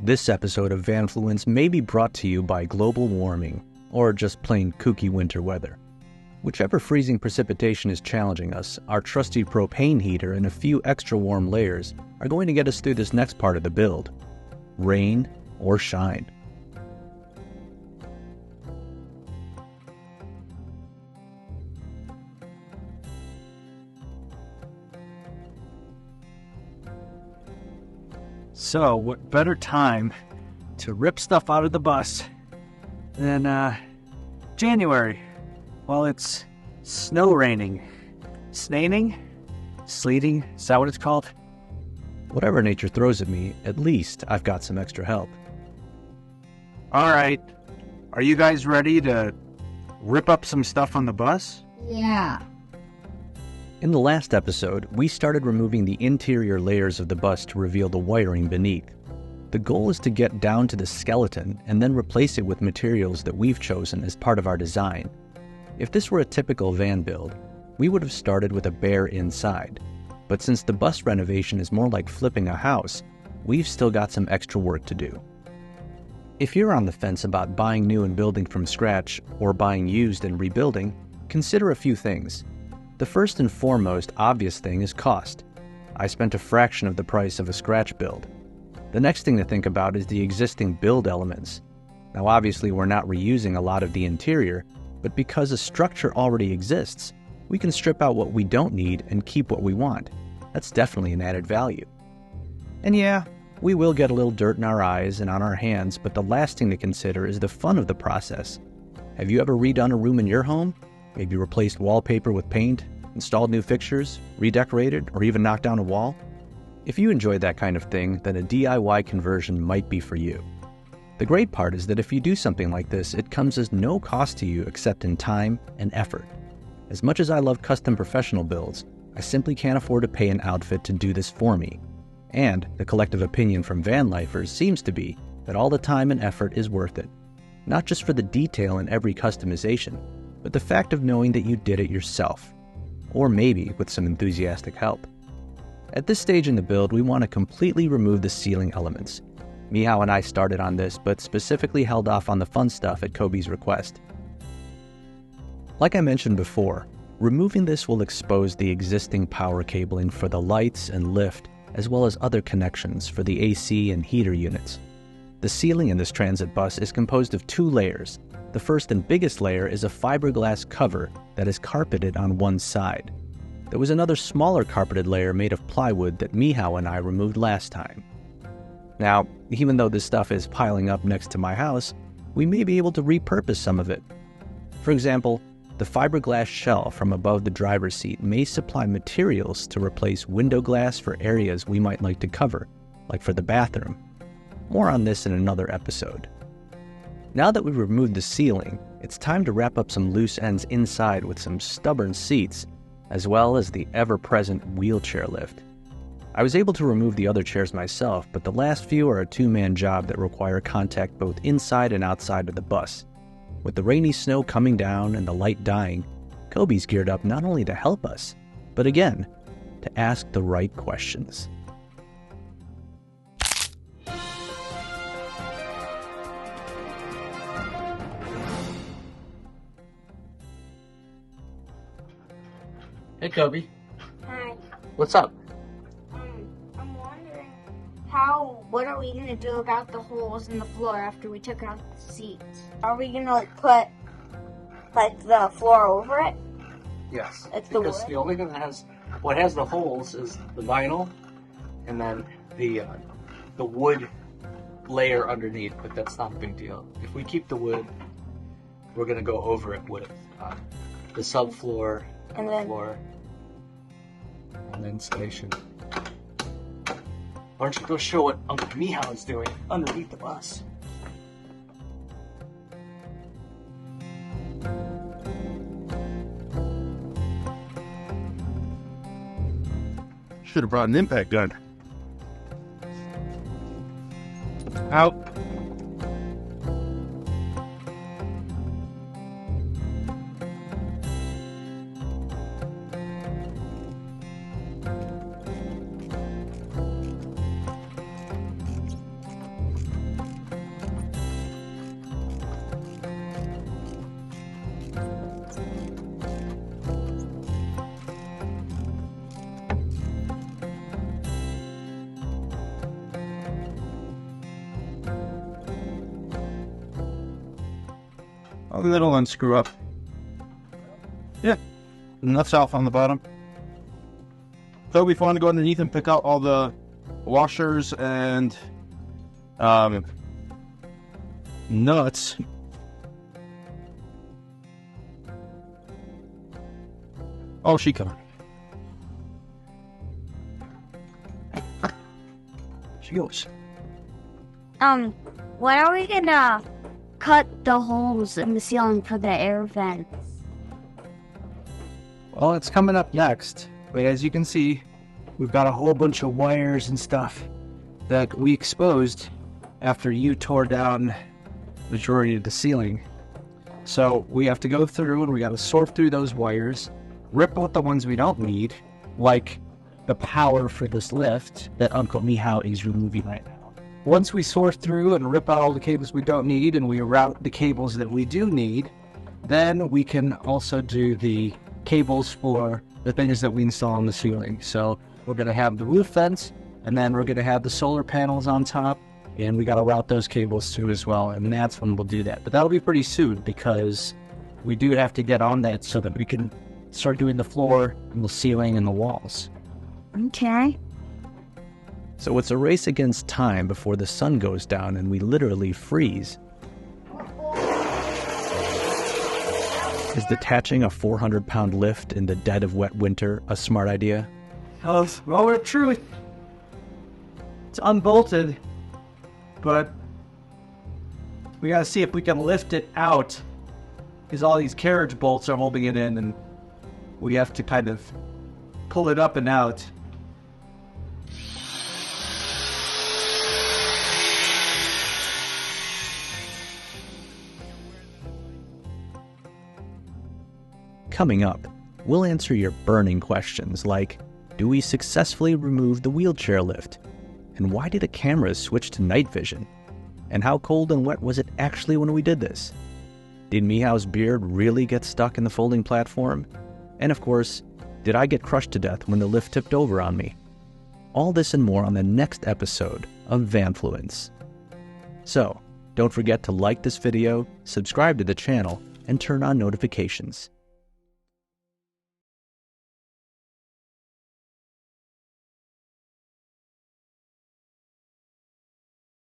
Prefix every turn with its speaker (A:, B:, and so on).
A: This episode of Vanfluence may be brought to you by global warming, or just plain kooky winter weather. Whichever freezing precipitation is challenging us, our trusty propane heater and a few extra warm layers are going to get us through this next part of the build. Rain or shine.
B: So, what better time to rip stuff out of the bus than January, while it's snow raining, snaining, sleeting, is that what it's called?
A: Whatever nature throws at me, at least I've got some extra help.
B: Alright, are you guys ready to rip up some stuff on the bus?
C: Yeah.
A: In the last episode, we started removing the interior layers of the bus to reveal the wiring beneath. The goal is to get down to the skeleton and then replace it with materials that we've chosen as part of our design. If this were a typical van build, we would have started with a bare inside. But since the bus renovation is more like flipping a house, we've still got some extra work to do. If you're on the fence about buying new and building from scratch, or buying used and rebuilding, consider a few things. The first and foremost obvious thing is cost. I spent a fraction of the price of a scratch build. The next thing to think about is the existing build elements. Now obviously we're not reusing a lot of the interior, but because a structure already exists, we can strip out what we don't need and keep what we want. That's definitely an added value. And yeah, we will get a little dirt in our eyes and on our hands, but the last thing to consider is the fun of the process. Have you ever redone a room in your home? Maybe replaced wallpaper with paint, installed new fixtures, redecorated, or even knocked down a wall? If you enjoy that kind of thing, then a DIY conversion might be for you. The great part is that if you do something like this, it comes as no cost to you except in time and effort. As much as I love custom professional builds, I simply can't afford to pay an outfit to do this for me. And the collective opinion from van lifers seems to be that all the time and effort is worth it. Not just for the detail in every customization, but the fact of knowing that you did it yourself, or maybe with some enthusiastic help. At this stage in the build, we want to completely remove the ceiling elements. Mihao and I started on this, but specifically held off on the fun stuff at Kobe's request. Like I mentioned before, removing this will expose the existing power cabling for the lights and lift, as well as other connections for the AC and heater units. The ceiling in this transit bus is composed of two layers. The first and biggest layer is a fiberglass cover that is carpeted on one side. There was another smaller carpeted layer made of plywood that Mihao and I removed last time. Now, even though this stuff is piling up next to my house, we may be able to repurpose some of it. For example, the fiberglass shell from above the driver's seat may supply materials to replace window glass for areas we might like to cover, like for the bathroom. More on this in another episode. Now that we've removed the ceiling, it's time to wrap up some loose ends inside with some stubborn seats, as well as the ever-present wheelchair lift. I was able to remove the other chairs myself, but the last few are a two-man job that require contact both inside and outside of the bus. With the rainy snow coming down and the light dying, Kobe's geared up not only to help us, but again, to ask the right questions.
B: Hey Kobe,
C: Hi.
B: what's up?
C: I'm wondering what are we gonna do about the holes in the floor after we took out the seats? Are we gonna put the floor over it?
D: Yes,
C: Like the
D: because
C: wood?
D: the only thing that has the holes is the vinyl, and then the wood layer underneath. But that's not a big deal. If we keep the wood, we're gonna go over it with the subfloor
C: And
D: the
C: then-
D: floor and the insulation. Why don't you go show what Uncle Mihao is doing underneath the bus?
E: Should have brought an impact gun. Out. Oh, that'll unscrew up. Yeah. Nuts off on the bottom. So we want to go underneath and pick out all the washers and nuts. Oh, she coming. She goes.
C: When are we gonna cut the holes in the ceiling for the air vents?
B: Well, it's coming up next. But as you can see, we've got a whole bunch of wires and stuff that we exposed after you tore down the majority of the ceiling. So we have to go through and we got to sort through those wires, rip out the ones we don't need, like the power for this lift that Uncle Meow is removing right now. Once we sort through and rip out all the cables we don't need and we route the cables that we do need, then we can also do the cables for the things that we install on the ceiling. So we're going to have the roof vents, and then we're going to have the solar panels on top, and we got to route those cables too as well, and that's when we'll do that. But that'll be pretty soon, because we do have to get on that so that we can start doing the floor and the ceiling and the walls.
C: Okay.
A: So it's a race against time before the sun goes down and we literally freeze. Is detaching a 400-pound lift in the dead of wet winter a smart idea?
B: Well, we're truly... It's unbolted, but we gotta see if we can lift it out, because all these carriage bolts are holding it in, and we have to kind of pull it up and out.
A: Coming up, we'll answer your burning questions like, do we successfully remove the wheelchair lift? And why did the cameras switch to night vision? And how cold and wet was it actually when we did this? Did Meow's beard really get stuck in the folding platform? And of course, did I get crushed to death when the lift tipped over on me? All this and more on the next episode of Vanfluence. So, don't forget to like this video, subscribe to the channel, and turn on notifications.